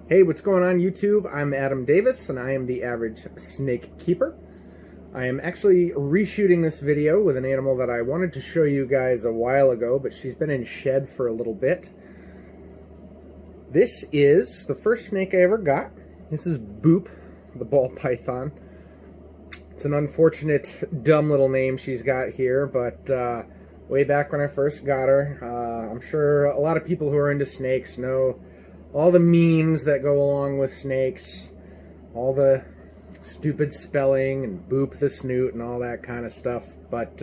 Hey, what's going on YouTube? I'm Adam Davis and I am the Average Snake Keeper. I am actually reshooting this video with an animal that I wanted to show you guys a while ago, but she's been in shed for a little bit. This is the first snake I ever got. This is Boop, the ball python. It's an unfortunate, dumb little name she's got here, but way back when I first got her, I'm sure a lot of people who are into snakes know all the memes that go along with snakes, all the stupid spelling and Boop the snoot and all that kind of stuff. But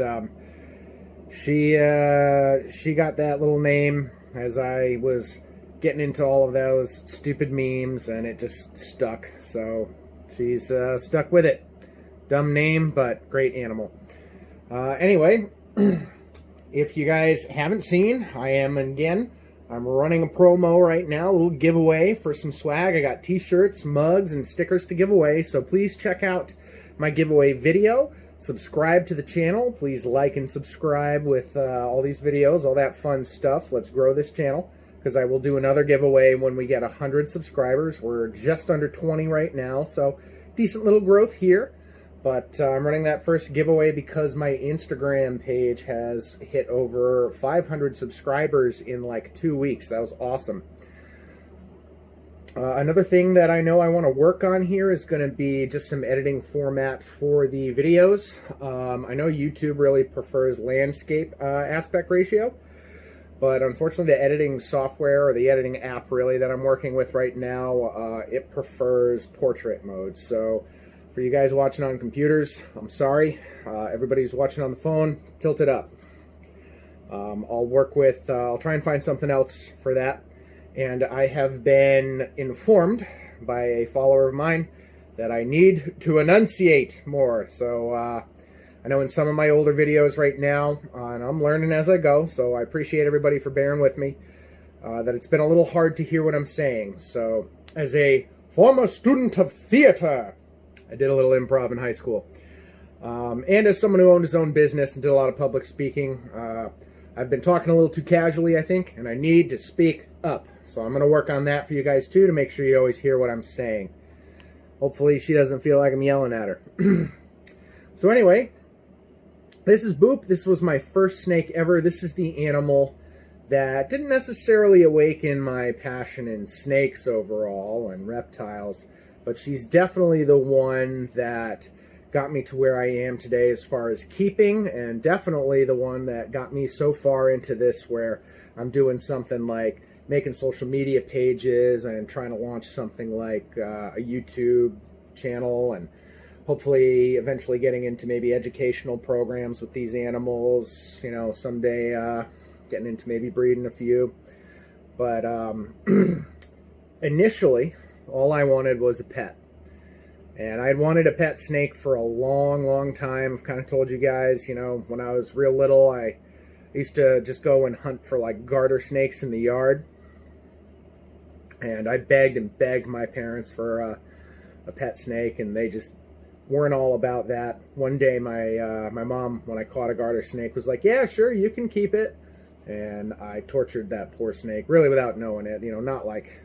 she got that little name as I was getting into all of those stupid memes, and it just stuck. So she's stuck with it. Dumb name, but great animal. Anyway, if you guys haven't seen, I'm running a promo right now, a little giveaway for some swag. I got t-shirts, mugs, and stickers to give away, so please check out my giveaway video. Subscribe to the channel. Please like and subscribe with all these videos, all that fun stuff. Let's grow this channel, because I will do another giveaway when we get 100 subscribers. We're just under 20 right now, so decent little growth here. But I'm running that first giveaway because my Instagram page has hit over 500 subscribers in like 2 weeks. That was awesome. Another thing that I know I want to work on here is going to be just some editing format for the videos. I know YouTube really prefers landscape aspect ratio, but unfortunately the editing software, or the editing app really that I'm working with right now, it prefers portrait mode. So for you guys watching on computers, I'm sorry. Everybody's watching on the phone, tilt it up. I'll try and find something else for that. And I have been informed by a follower of mine that I need to enunciate more. So I know in some of my older videos right now, and I'm learning as I go, so I appreciate everybody for bearing with me, that it's been a little hard to hear what I'm saying. So as a former student of theater, I did a little improv in high school. And as someone who owned his own business and did a lot of public speaking, I've been talking a little too casually, I think, and I need to speak up. So I'm going to work on that for you guys, too, to make sure you always hear what I'm saying. Hopefully she doesn't feel like I'm yelling at her. So anyway, this is Boop. This was my first snake ever. This is the animal that didn't necessarily awaken my passion in snakes overall and reptiles, but she's definitely the one that got me to where I am today as far as keeping, and definitely the one that got me so far into this where I'm doing something like making social media pages and trying to launch something like a YouTube channel, and hopefully eventually getting into maybe educational programs with these animals, you know, someday getting into maybe breeding a few. But initially, all I wanted was a pet. And I'd wanted a pet snake for a long time. I've kind of told you guys, you know, when I was real little, I used to just go and hunt for like garter snakes in the yard. And I begged and begged my parents for a pet snake, and they just weren't all about that. One day my mom, when I caught a garter snake, was like, yeah, sure, you can keep it. And I tortured that poor snake, really without knowing it, you know, not like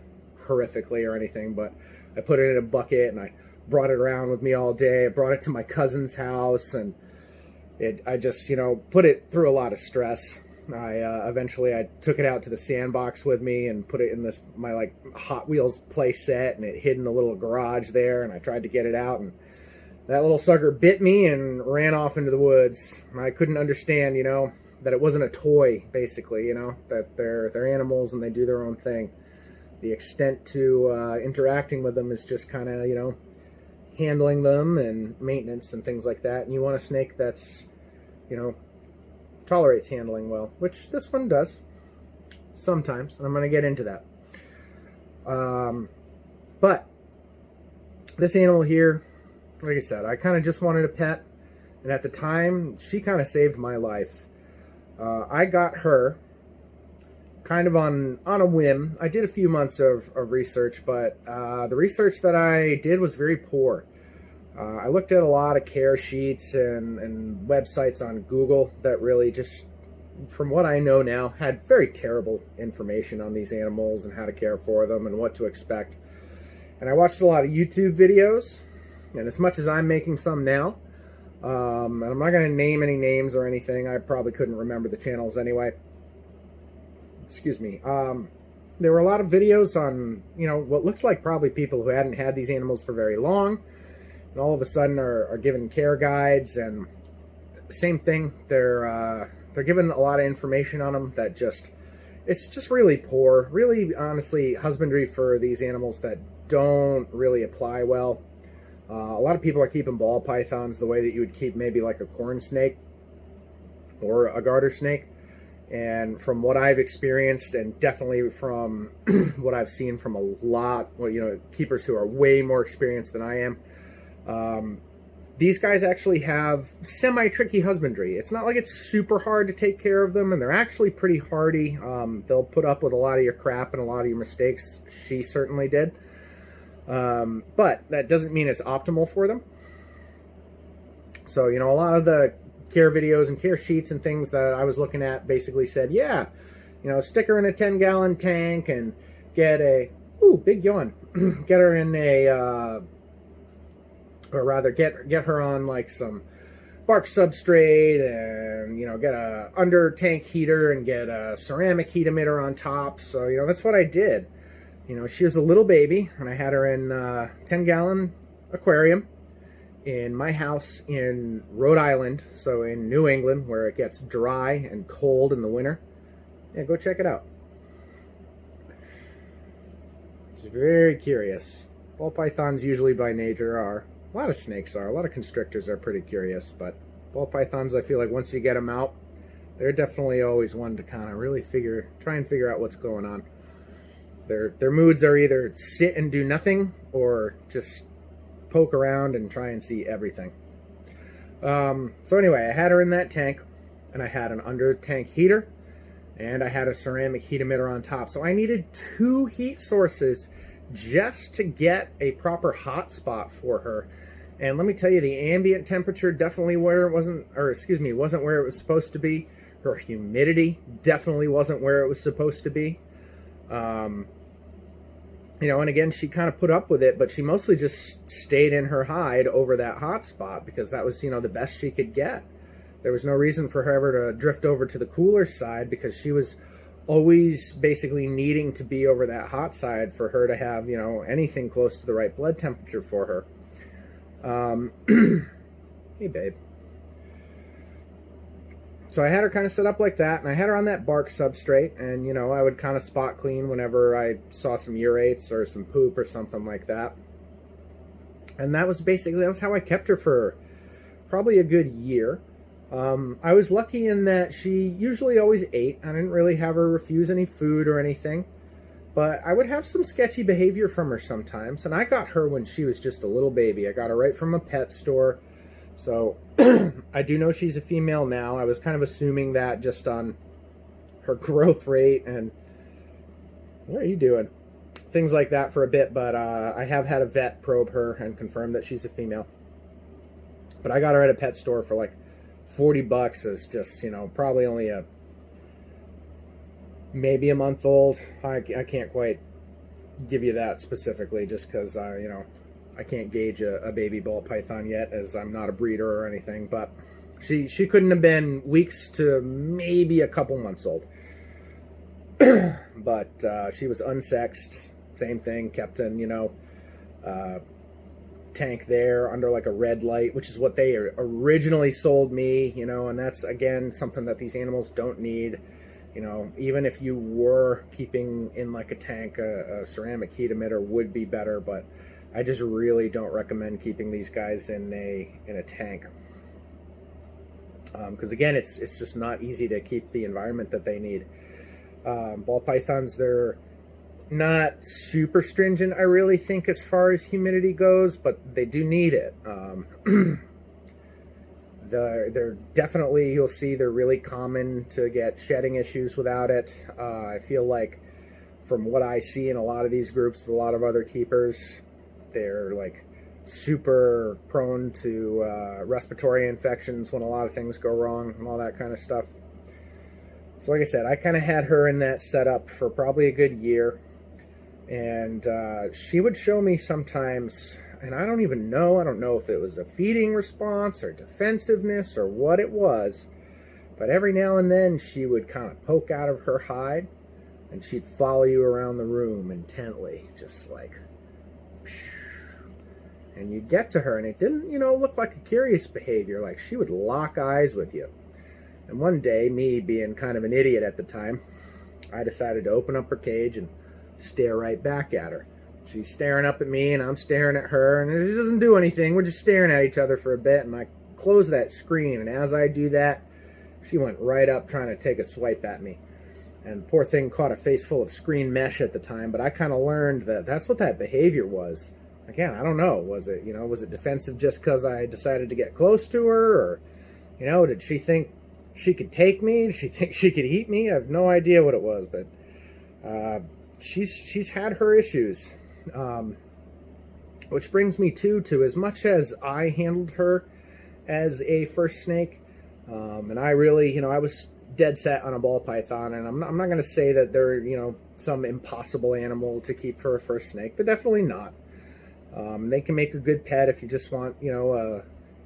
horrifically or anything, but I put it in a bucket and I brought it around with me all day. I brought it to my cousin's house, and I just, you know, put it through a lot of stress. Eventually I took it out to the sandbox with me and put it in my like Hot Wheels play set, and it hid in the little garage there, and I tried to get it out, and that little sucker bit me and ran off into the woods. I couldn't understand, you know, that it wasn't a toy, basically, you know, that they're animals and they do their own thing. The extent to interacting with them is just kind of, you know, handling them and maintenance and things like that. And you want a snake that's, you know, tolerates handling well, which this one does sometimes, and I'm going to get into that. But this animal here, like I said, I kind of just wanted a pet, and at the time, she kind of saved my life. I got her kind of on a whim. I did a few months of research, but the research that I did was very poor. I looked at a lot of care sheets and websites on Google that really just, from what I know now, had very terrible information on these animals and how to care for them and what to expect. And I watched a lot of YouTube videos, and as much as I'm making some now, and I'm not going to name any names or anything. I probably couldn't remember the channels anyway. Excuse me. There were a lot of videos on, you know, what looked like probably people who hadn't had these animals for very long, and all of a sudden are given care guides, and same thing. They're given a lot of information on them that it's just really poor. Really, honestly, husbandry for these animals that don't really apply well. A lot of people are keeping ball pythons the way that you would keep maybe like a corn snake or a garter snake. And from what I've experienced, and definitely from what I've seen from a lot, well, you know, keepers who are way more experienced than I am, these guys actually have semi-tricky husbandry. It's not like it's super hard to take care of them, and they're actually pretty hardy. They'll put up with a lot of your crap and a lot of your mistakes. She certainly did. But that doesn't mean it's optimal for them. So, you know, a lot of the care videos and care sheets and things that I was looking at basically said, yeah, you know, stick her in a 10-gallon tank and get a, ooh, big yawn, get her in a, or rather get her on like some bark substrate, and, you know, get a under tank heater and get a ceramic heat emitter on top. So, you know, that's what I did. You know, she was a little baby, and I had her in a 10-gallon aquarium in my house in Rhode Island, so in New England, where it gets dry and cold in the winter. Yeah, go check it out. She's very curious. Ball pythons usually by nature are. A lot of snakes are. A lot of constrictors are pretty curious, but ball pythons, I feel like once you get them out, they're definitely always one to kind of really try and figure out what's going on. Their moods are either sit and do nothing or just poke around and try and see everything. So anyway, I had her in that tank, and I had an under tank heater, and I had a ceramic heat emitter on top. So I needed 2 heat sources just to get a proper hot spot for her. And let me tell you, the ambient temperature definitely wasn't where it was supposed to be. Her humidity definitely wasn't where it was supposed to be. You know, and again, she kind of put up with it, but she mostly just stayed in her hide over that hot spot because that was, you know, the best she could get. There was no reason for her ever to drift over to the cooler side because she was always basically needing to be over that hot side for her to have, you know, anything close to the right blood temperature for her. Hey, babe. So I had her kind of set up like that, and I had her on that bark substrate, and, you know, I would kind of spot clean whenever I saw some urates or some poop or something like that. And that was how I kept her for probably a good year. I was lucky in that she usually always ate. I didn't really have her refuse any food or anything, but I would have some sketchy behavior from her sometimes, and I got her when she was just a little baby. I got her right from a pet store. So I do know she's a female now. I was kind of assuming that just on her growth rate and what are you doing? Things like that for a bit, but I have had a vet probe her and confirm that she's a female. But I got her at a pet store for like $40 as just, you know, probably only maybe a month old. I can't quite give you that specifically just because, you know, I can't gauge a baby ball python yet, as I'm not a breeder or anything, but she couldn't have been weeks to maybe a couple months old. But she was unsexed, same thing, kept in, you know, tank there under like a red light, which is what they originally sold me, you know, and that's, again, something that these animals don't need. You know, even if you were keeping in like a tank, a ceramic heat emitter would be better, but I just really don't recommend keeping these guys in a tank. Because again, it's just not easy to keep the environment that they need. Ball pythons, they're not super stringent, I really think, as far as humidity goes, but they do need it. They're definitely, you'll see, they're really common to get shedding issues without it. I feel like from what I see in a lot of these groups, with a lot of other keepers, they're like super prone to respiratory infections when a lot of things go wrong and all that kind of stuff. So like I said, I kind of had her in that setup for probably a good year. And she would show me sometimes, and I don't know if it was a feeding response or defensiveness or what it was, but every now and then she would kind of poke out of her hide and she'd follow you around the room intently, just like, and you'd get to her and it didn't, look like a curious behavior. Like, she would lock eyes with you. And one day, me being kind of an idiot at the time, I decided to open up her cage and stare right back at her. She's staring up at me and I'm staring at her, and it doesn't do anything. We're just staring at each other for a bit, and I close that screen, and as I do that, she went right up trying to take a swipe at me. And the poor thing caught a face full of screen mesh at the time, but I kind of learned that that's what that behavior was. Again, I don't know. Was it defensive just because I decided to get close to her, or, did she think she could take me? Did she think she could eat me? I have no idea what it was, but she's had her issues. Which brings me to as much as I handled her as a first snake, and I really, I was dead set on a ball python, and I'm not going to say that they're, some impossible animal to keep for a first snake. They're definitely not. They can make a good pet if you just want, a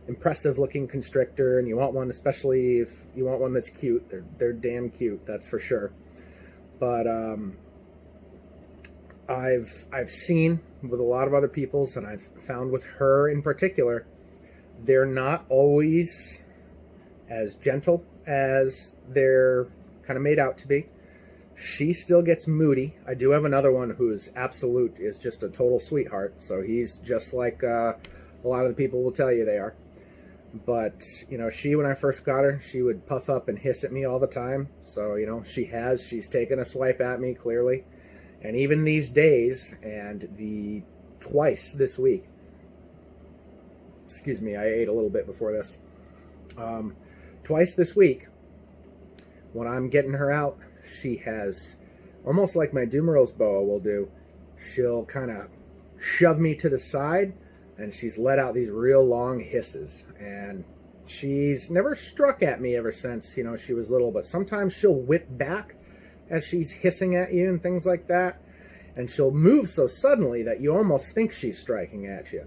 impressive looking constrictor, and you want one, especially if you want one that's cute. They're damn cute, that's for sure. But I've seen with a lot of other people's, and I've found with her in particular, they're not always as gentle as they're kind of made out to be. She still gets moody. I do have another one who's is just a total sweetheart. So he's just like a lot of the people will tell you they are. But, when I first got her, she would puff up and hiss at me all the time. So, she's taken a swipe at me, clearly. And even these days, and twice this week, excuse me, I ate a little bit before this. Twice this week, when I'm getting her out, she has, almost like my Dumeril's boa will do, she'll kind of shove me to the side, and she's let out these real long hisses. And she's never struck at me ever since, she was little, but sometimes she'll whip back as she's hissing at you and things like that. And she'll move so suddenly that you almost think she's striking at you.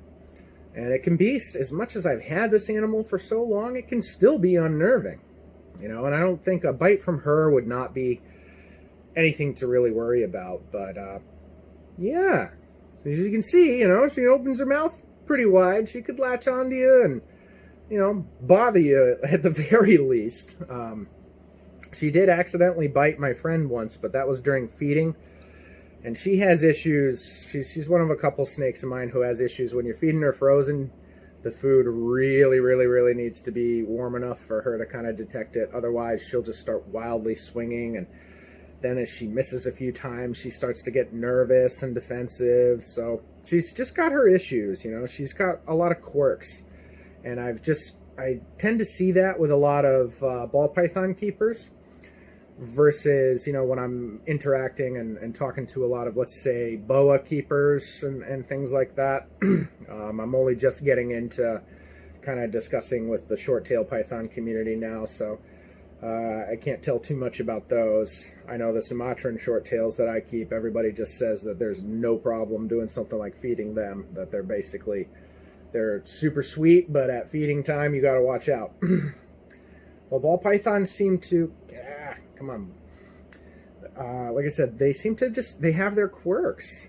And it can be, as much as I've had this animal for so long, it can still be unnerving. And I don't think a bite from her would not be anything to really worry about. But, yeah. As you can see, she opens her mouth pretty wide. She could latch onto you and, bother you at the very least. She did accidentally bite my friend once, but that was during feeding. And she has issues. She's one of a couple snakes of mine who has issues. When you're feeding her frozen, the food really, really, really needs to be warm enough for her to kind of detect it. Otherwise, she'll just start wildly swinging. And then as she misses a few times, she starts to get nervous and defensive. So she's just got her issues, She's got a lot of quirks. And I tend to see that with a lot of ball python keepers. Versus, when I'm interacting and talking to a lot of, let's say, boa keepers and things like that. I'm only just getting into kind of discussing with the short-tail python community now, so I can't tell too much about those. I know the Sumatran short-tails that I keep, everybody just says that there's no problem doing something like feeding them, that they're super sweet, but at feeding time, you got to watch out. Well, ball pythons seem to... come on. Like I said, they seem to they have their quirks.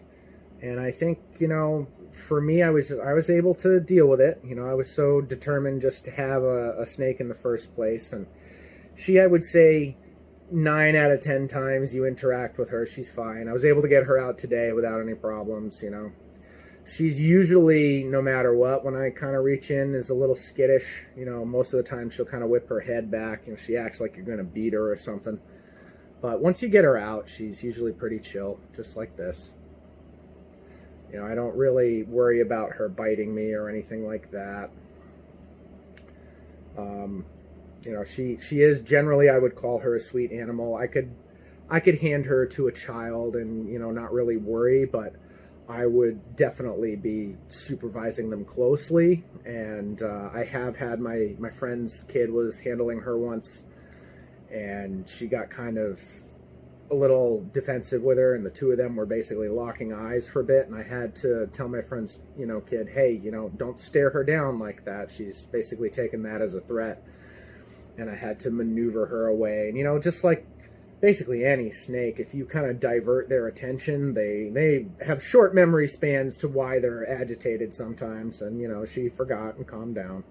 And I think, for me, I was able to deal with it. I was so determined just to have a snake in the first place. And I would say 9 out of 10 times you interact with her, she's fine. I was able to get her out today without any problems, She's usually, no matter what, when I kind of reach in, is a little skittish. Most of the time she'll kind of whip her head back. She acts like you're going to beat her or something. But once you get her out, she's usually pretty chill, just like this. I don't really worry about her biting me or anything like that. She is generally, I would call her a sweet animal. I could hand her to a child and, not really worry, but I would definitely be supervising them closely. And I have had my friend's kid was handling her once, and she got kind of a little defensive with her, and the two of them were basically locking eyes for a bit, and I had to tell my friend's, kid, hey, don't stare her down like that. She's basically taken that as a threat. And I had to maneuver her away. And, just like basically any snake, if you kind of divert their attention, they have short memory spans to why they're agitated sometimes. And, she forgot and calmed down.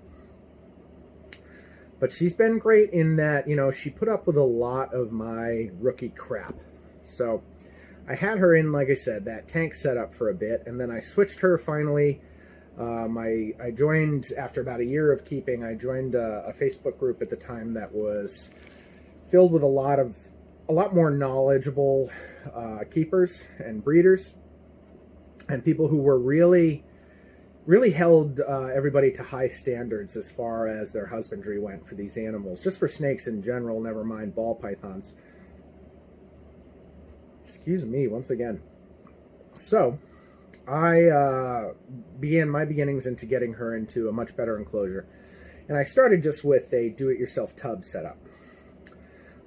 But she's been great in that, she put up with a lot of my rookie crap. So I had her in, like I said, that tank setup for a bit, and then I switched her finally. I joined, after about a year of keeping, I joined a Facebook group at the time that was filled with a lot more knowledgeable keepers and breeders, and people who were really held everybody to high standards as far as their husbandry went for these animals, just for snakes in general, never mind ball pythons. Excuse me, once again. So I began my beginnings into getting her into a much better enclosure, and I started just with a do-it-yourself tub setup.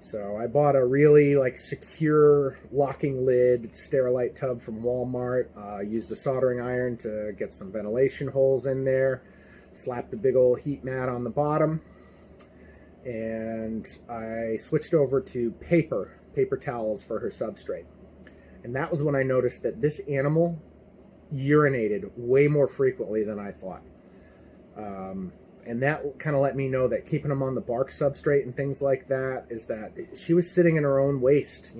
So I bought a really secure locking lid Sterilite tub from Walmart, used a soldering iron to get some ventilation holes in there, slapped a big old heat mat on the bottom, and I switched over to paper towels for her substrate. And that was when I noticed that this animal urinated way more frequently than I thought. And that kind of let me know that keeping them on the bark substrate and things like that is that she was sitting in her own waste,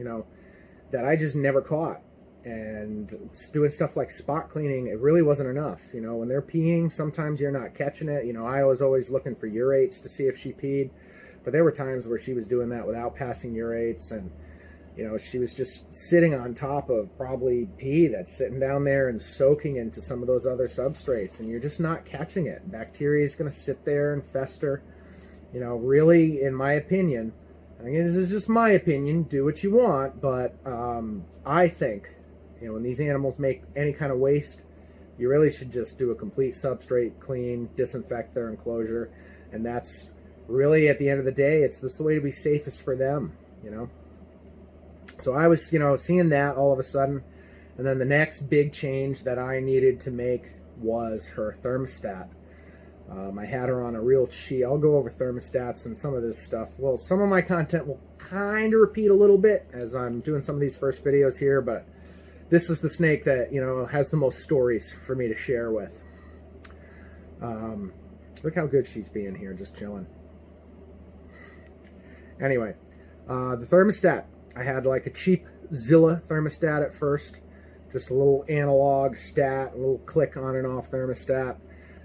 that I just never caught. And doing stuff like spot cleaning, it really wasn't enough. When they're peeing, sometimes you're not catching it. I was always looking for urates to see if she peed. But there were times where she was doing that without passing urates, and she was just sitting on top of probably pee that's sitting down there and soaking into some of those other substrates, and you're just not catching it. Bacteria is going to sit there and fester. Really, in my opinion, again, this is just my opinion, do what you want, but I think, when these animals make any kind of waste, you really should just do a complete substrate clean, disinfect their enclosure, and that's really, at the end of the day, it's the way to be safest for them, So I was, seeing that all of a sudden, and then the next big change that I needed to make was her thermostat. I had her on a real cheap. I'll go over thermostats and some of this stuff. Well, some of my content will kind of repeat a little bit as I'm doing some of these first videos here, but this is the snake that, has the most stories for me to share with. Look how good she's being here, just chilling. Anyway, the thermostat. I had a cheap Zilla thermostat at first, just a little analog stat, a little click on and off thermostat.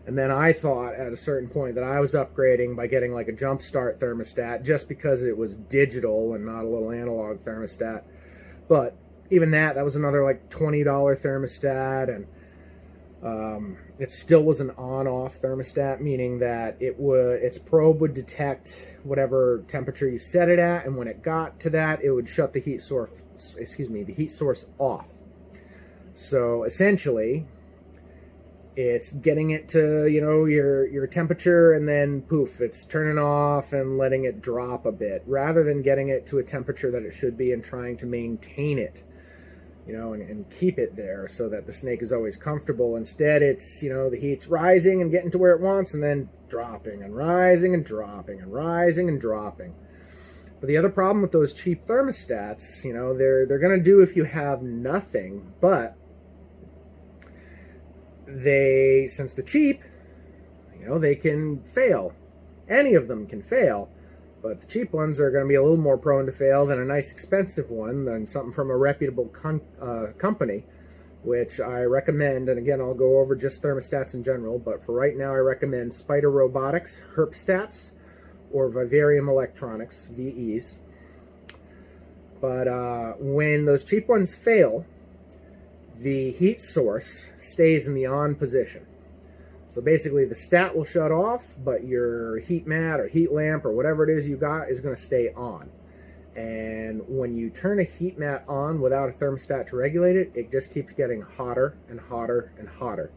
And then I thought at a certain point that I was upgrading by getting a jump start thermostat just because it was digital and not a little analog thermostat. But even that was another $20 thermostat, and it still was an on-off thermostat, meaning that its probe would detect whatever temperature you set it at, and when it got to that, it would shut the heat source off. So essentially, it's getting it to your temperature, and then poof, it's turning off and letting it drop a bit, rather than getting it to a temperature that it should be and trying to maintain it. And keep it there so that the snake is always comfortable. Instead, it's, the heat's rising and getting to where it wants, and then dropping and rising and dropping and rising and dropping. But the other problem with those cheap thermostats, they're going to do if you have nothing, but since they're cheap, they can fail. Any of them can fail. But the cheap ones are going to be a little more prone to fail than a nice expensive one, than something from a reputable company, which I recommend. And again, I'll go over just thermostats in general, but for right now I recommend Spider Robotics, Herpstats, or Vivarium Electronics, VEs. But when those cheap ones fail, the heat source stays in the on position. So basically the stat will shut off, but your heat mat or heat lamp or whatever it is you got is going to stay on. And when you turn a heat mat on without a thermostat to regulate it, it just keeps getting hotter and hotter and hotter.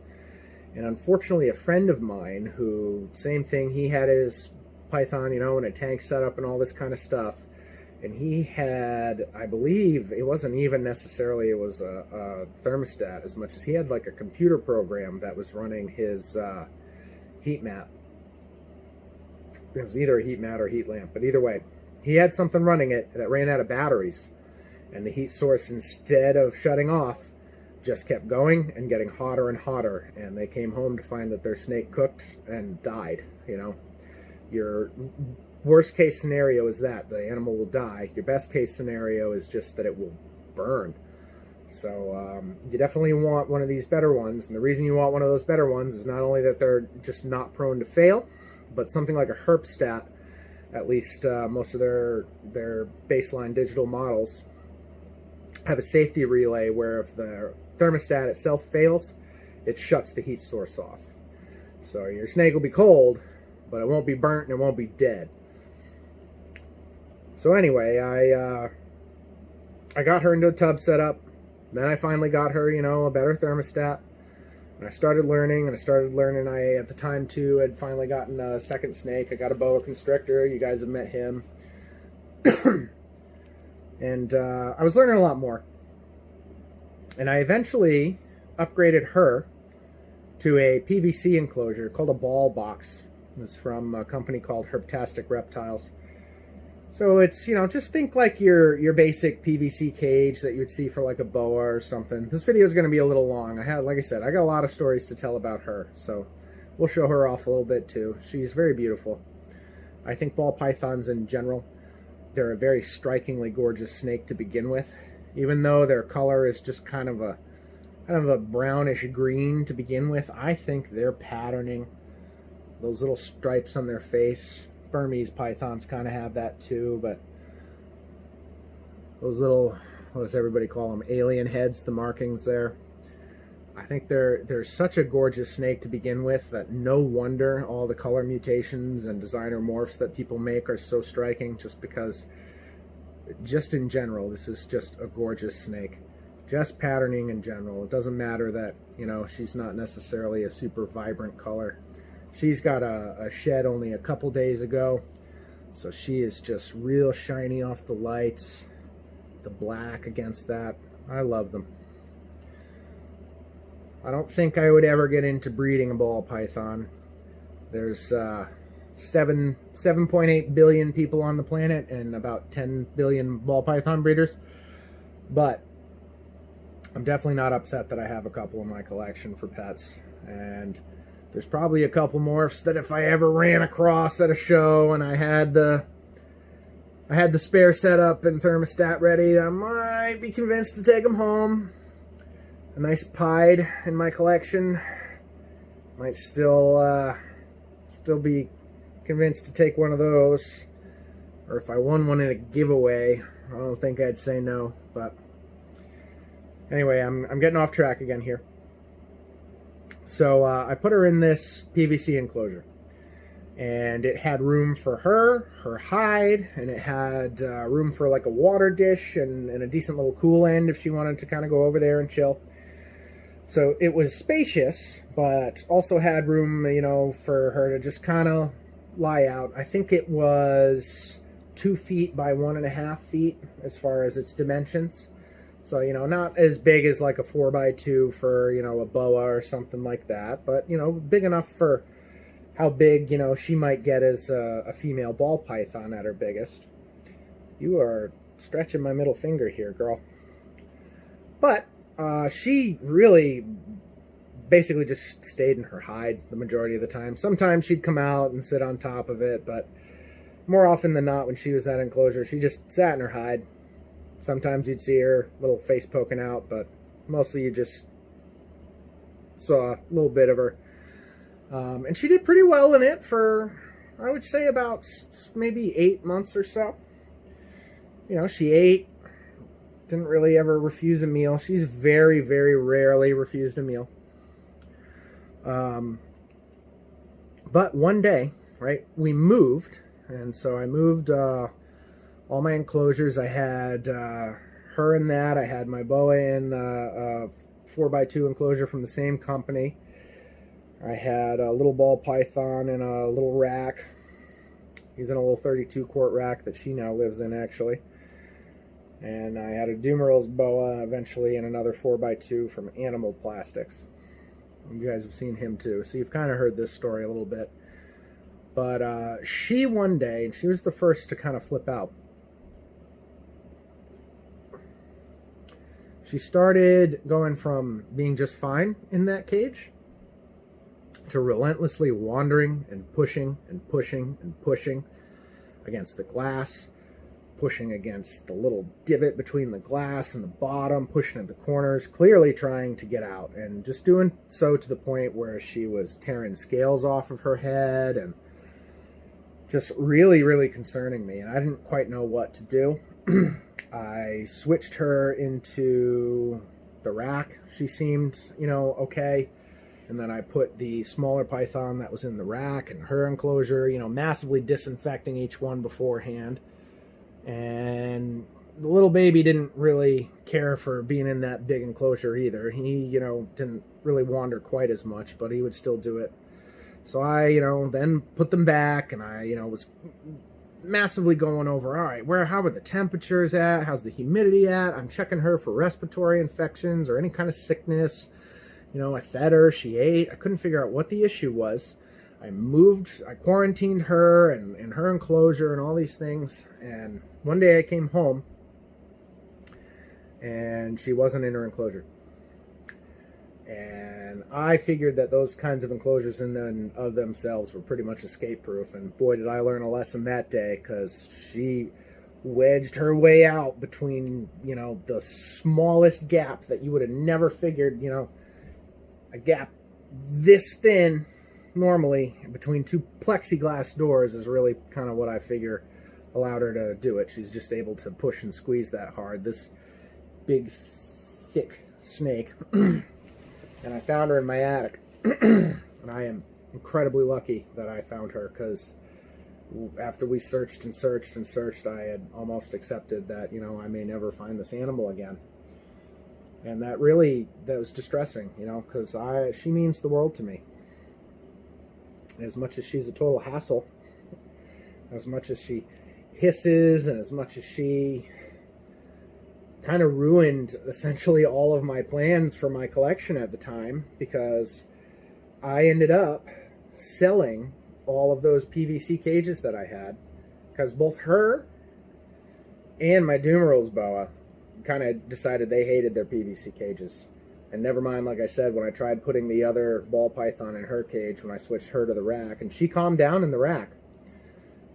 And unfortunately, a friend of mine who, same thing, he had his Python, in a tank setup and all this kind of stuff. And he had, I believe, it wasn't even necessarily, it was a thermostat as much as he had like a computer program that was running his heat map. It was either a heat mat or heat lamp, but either way, he had something running it that ran out of batteries. And the heat source, instead of shutting off, just kept going and getting hotter and hotter. And they came home to find that their snake cooked and died. You know, your worst case scenario is that the animal will die. Your best case scenario is just that it will burn. So you definitely want one of these better ones. And the reason you want one of those better ones is not only that they're just not prone to fail, but something like a Herpstat, at least most of their baseline digital models, have a safety relay where if the thermostat itself fails, it shuts the heat source off. So your snake will be cold, but it won't be burnt and it won't be dead. So anyway, I got her into a tub setup. Then I finally got her, you know, a better thermostat. And I started learning, I, at the time too, had finally gotten a second snake. I got a boa constrictor. You guys have met him. And I was learning a lot more. And I eventually upgraded her to a PVC enclosure called a ball box. It's from a company called Herptastic Reptiles. So it's, you know, just think like your basic PVC cage that you would see for like a boa or something. This video is going to be a little long. Like I said, I got a lot of stories to tell about her. So we'll show her off a little bit too. She's very beautiful. I think ball pythons in general, they're a very strikingly gorgeous snake to begin with. Even though their color is just kind of a brownish green to begin with, I think their patterning, those little stripes on their face, Burmese pythons kind of have that too, but those little, what does everybody call them, alien heads, the markings there, I think they're such a gorgeous snake to begin with that no wonder all the color mutations and designer morphs that people make are so striking, just because, just in general, this is just a gorgeous snake. Just patterning in general. It doesn't matter that, you know, she's not necessarily a super vibrant color. She's got a shed only a couple days ago, so she is just real shiny off the lights. The black against that. I love them. I don't think I would ever get into breeding a ball python. There's 7.8 billion people on the planet and about 10 billion ball python breeders. But I'm definitely not upset that I have a couple in my collection for pets. And there's probably a couple morphs that if I ever ran across at a show and I had the spare setup and thermostat ready, I might be convinced to take them home. A nice pied in my collection. Might still be convinced to take one of those. Or if I won one in a giveaway, I don't think I'd say no. But anyway, I'm getting off track again here. So I put her in this PVC enclosure. And it had room for her hide, and it had room for like a water dish and a decent little cool end if she wanted to kind of go over there and chill. So it was spacious, but also had room, you know, for her to just kind of lie out. I think it was 2 feet by 1.5 feet as far as its dimensions. So, you know, not as big as like a 4x2 for, you know, a boa or something like that, but, you know, big enough for how big, you know, she might get as a female ball python at her biggest. You are stretching my middle finger here, girl. But she really basically just stayed in her hide the majority of the time. Sometimes she'd come out and sit on top of it, but more often than not when she was that enclosure, she just sat in her hide. Sometimes you'd see her little face poking out, but mostly you just saw a little bit of her. And she did pretty well in it for, I would say, about maybe 8 months or so. You know, she ate, didn't really ever refuse a meal. She's very, very rarely refused a meal. But one day, right, we moved, and so I moved all my enclosures. I had her in that. I had my boa in a 4x2 enclosure from the same company. I had a little ball python in a little rack He's in a little 32 quart rack that she now lives in, actually. And I had a Dumeril's boa eventually in another 4x2 from Animal Plastics. You guys have seen him too, so you've kind of heard this story a little bit. But she one day, and she was the first to kind of flip out. She started going from being just fine in that cage to relentlessly wandering and pushing and pushing and pushing against the glass, pushing against the little divot between the glass and the bottom, pushing at the corners, clearly trying to get out, and just doing so to the point where she was tearing scales off of her head and just really, really concerning me. And I didn't quite know what to do. I switched her into the rack. She seemed, you know, okay. And then I put the smaller python that was in the rack and her enclosure, you know, massively disinfecting each one beforehand. And the little baby didn't really care for being in that big enclosure either. He, you know, didn't really wander quite as much, but he would still do it. So I, you know, then put them back, and I, you know, was massively going over, all right, how are the temperatures at? How's the humidity at? I'm checking her for respiratory infections or any kind of sickness. You know, I fed her, she ate. I couldn't figure out what the issue was. I quarantined her and her enclosure and all these things. And one day I came home and she wasn't in her enclosure. And I figured that those kinds of enclosures in and of themselves were pretty much escape-proof. And boy, did I learn a lesson that day, because she wedged her way out between, you know, the smallest gap that you would have never figured, you know, a gap this thin normally between two plexiglass doors is really kind of what I figure allowed her to do it. She's just able to push and squeeze that hard. This big, thick snake. And I found her in my attic. And I am incredibly lucky that I found her, because after we searched and searched and searched, I had almost accepted that, you know, I may never find this animal again. And that was distressing, you know, because she means the world to me. As much as she's a total hassle, as much as she hisses, and as much as she kind of ruined essentially all of my plans for my collection at the time, because I ended up selling all of those PVC cages that I had, because both her and my Dumeril's boa kind of decided they hated their PVC cages. And never mind, like I said, when I tried putting the other ball python in her cage, when I switched her to the rack, and she calmed down in the rack.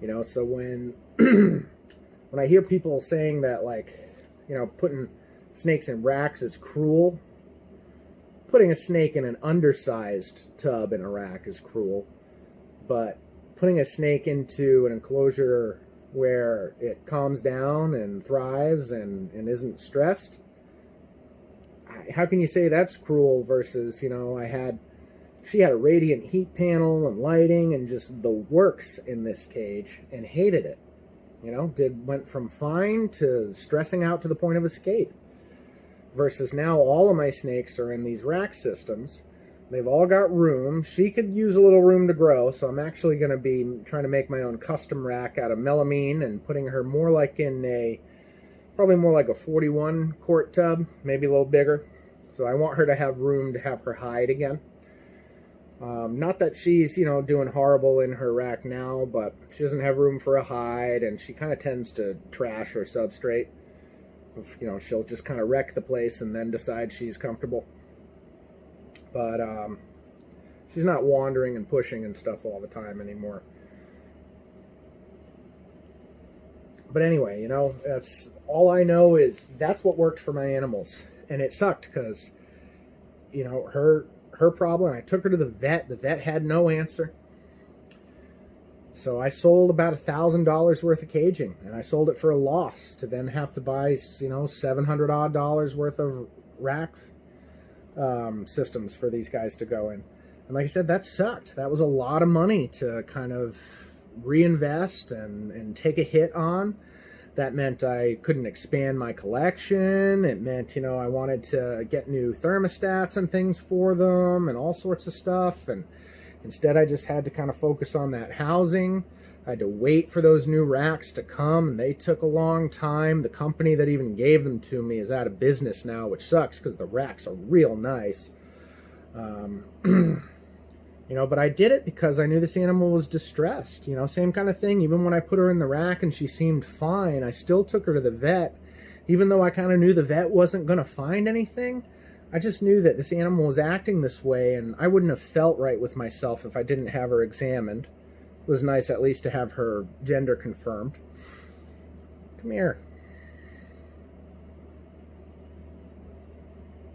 You know, so when when I hear people saying that, like, you know, putting snakes in racks is cruel, putting a snake in an undersized tub in a rack is cruel, but putting a snake into an enclosure where it calms down and thrives and isn't stressed, how can you say that's cruel versus, you know, she had a radiant heat panel and lighting and just the works in this cage and hated it. You know, went from fine to stressing out to the point of escape. Versus now all of my snakes are in these rack systems. They've all got room. She could use a little room to grow, so I'm actually going to be trying to make my own custom rack out of melamine and putting her more like probably more like a 41 quart tub, maybe a little bigger. So I want her to have room to have her hide again. Not that she's, you know, doing horrible in her rack now, but she doesn't have room for a hide, and she kind of tends to trash her substrate. You know, she'll just kind of wreck the place and then decide she's comfortable. But she's not wandering and pushing and stuff all the time anymore. But anyway, you know, that's all I know is that's what worked for my animals. And it sucked because, you know, her problem, I took her to the vet. The vet had no answer. So I sold about $1,000 worth of caging, and I sold it for a loss to then have to buy, you know, $700 odd worth of rack systems for these guys to go in. And like I said, that sucked. That was a lot of money to kind of reinvest and take a hit on. That meant I couldn't expand my collection. It meant, you know, I wanted to get new thermostats and things for them and all sorts of stuff. And instead, I just had to kind of focus on that housing. I had to wait for those new racks to come, and they took a long time. The company that even gave them to me is out of business now, which sucks because the racks are real nice. You know, but I did it because I knew this animal was distressed. You know, same kind of thing. Even when I put her in the rack and she seemed fine, I still took her to the vet. Even though I kind of knew the vet wasn't going to find anything, I just knew that this animal was acting this way, and I wouldn't have felt right with myself if I didn't have her examined. It was nice at least to have her gender confirmed. Come here.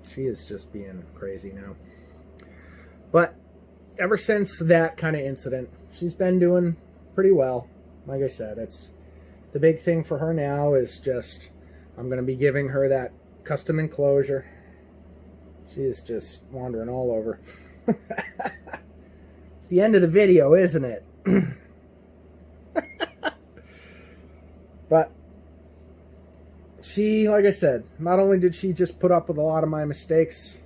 She is just being crazy now. But ever since that kind of incident, she's been doing pretty well. Like I said, it's the big thing for her now is just I'm going to be giving her that custom enclosure. She is just wandering all over. It's the end of the video, isn't it? But she, like I said, not only did she just put up with a lot of my mistakes,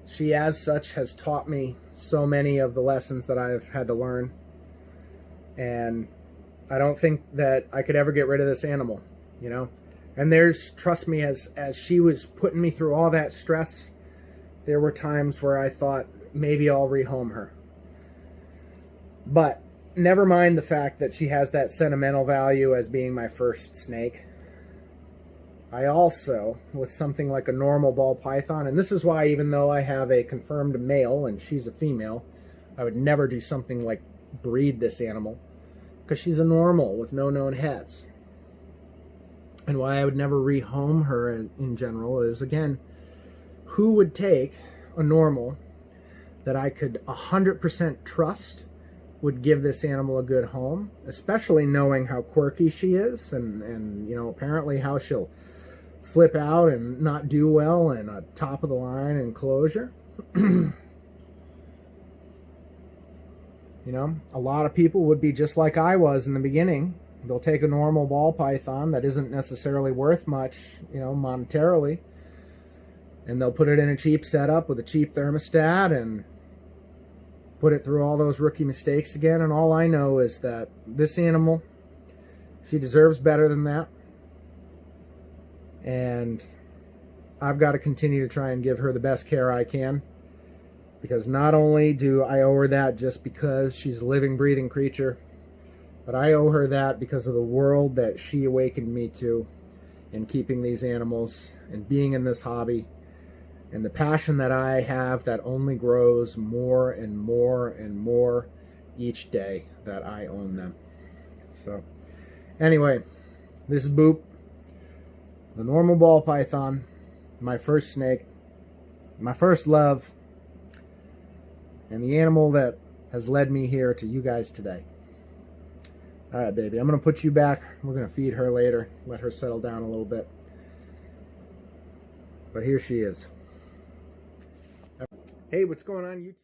she as such has taught me so many of the lessons that I've had to learn. And I don't think that I could ever get rid of this animal, you know. And there's, trust me, as she was putting me through all that stress, there were times where I thought maybe I'll rehome her. But never mind the fact that she has that sentimental value as being my first snake. I also, with something like a normal ball python, and this is why even though I have a confirmed male and she's a female, I would never do something like breed this animal, because she's a normal with no known hets. And why I would never rehome her in general is, again, who would take a normal that I could 100% trust would give this animal a good home, especially knowing how quirky she is and you know, apparently how she'll flip out and not do well in a top of the line enclosure. You know, a lot of people would be just like I was in the beginning. They'll take a normal ball python that isn't necessarily worth much, you know, monetarily, and they'll put it in a cheap setup with a cheap thermostat and put it through all those rookie mistakes again. And all I know is that this animal, she deserves better than that. And I've got to continue to try and give her the best care I can, because not only do I owe her that just because she's a living, breathing creature, but I owe her that because of the world that she awakened me to in keeping these animals and being in this hobby, and the passion that I have that only grows more and more and more each day that I own them. So anyway, this is Boop, the normal ball python, my first snake, my first love, and the animal that has led me here to you guys today. All right, baby, I'm going to put you back. We're going to feed her later, let her settle down a little bit. But here she is. Hey, what's going on, YouTube?